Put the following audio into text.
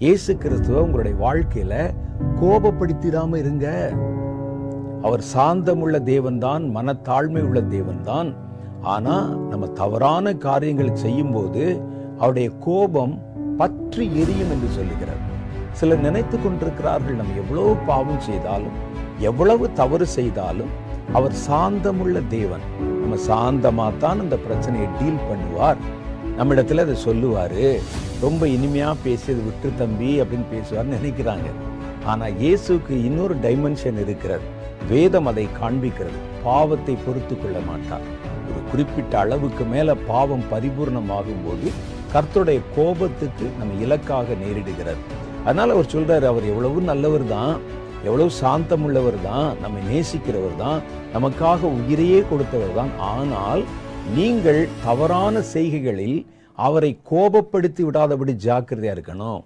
இயேசு கிறிஸ்துவ உங்களுடைய வாழ்க்கையில கோபப்படுத்திடாம இருங்க. அவர் சாந்தமுள்ள தேவன்தான், மனத்தாழ்மை உள்ள தேவன்தான். ஆனா நம்ம தவறான காரியங்களை செய்யும் போது அவருடைய கோபம் பற்றி எரியும் என்று சொல்லுகிறார். சிலர் நினைத்து கொண்டிருக்கிறார்கள், நம்ம எவ்வளவு பாவம் செய்தாலும், எவ்வளவு தவறு செய்தாலும் அவர் சாந்தமுள்ள தேவன், நம்ம சாந்தமா தான் அந்த பிரச்சனையை டீல் பண்ணுவார், நம்மிடத்துல அதை சொல்லுவாரு, ரொம்ப இனிமையா பேசியது விட்டு தம்பி அப்படின்னு பேசுவார்னு நினைக்கிறாங்க. ஆனா இயேசுக்கு இன்னொரு டைமென்ஷன் இருக்கிறது. வேதம் அதை காண்பிக்கிறது. பாவத்தை பொறுத்து கொள்ள மாட்டார். ஒரு குறிப்பிட்ட அளவுக்கு மேல பாவம் பரிபூர்ணமாகும் போது கர்த்தருடைய கோபத்துக்கு நம்ம இலக்காக நேரிடுகிறது. அதனால அவர் சொல்றாரு, அவர் எவ்வளவு நல்லவர் தான், எவ்வளவு சாந்தம் உள்ளவர் தான், நம்மை நேசிக்கிறவர் தான், நமக்காக உயிரையே கொடுத்தவர் தான். ஆனால் நீங்கள் தவறான செய்கைகளில் அவரை கோபப்படுத்தி விடாதபடி ஜாக்கிரதையா இருக்கணும்.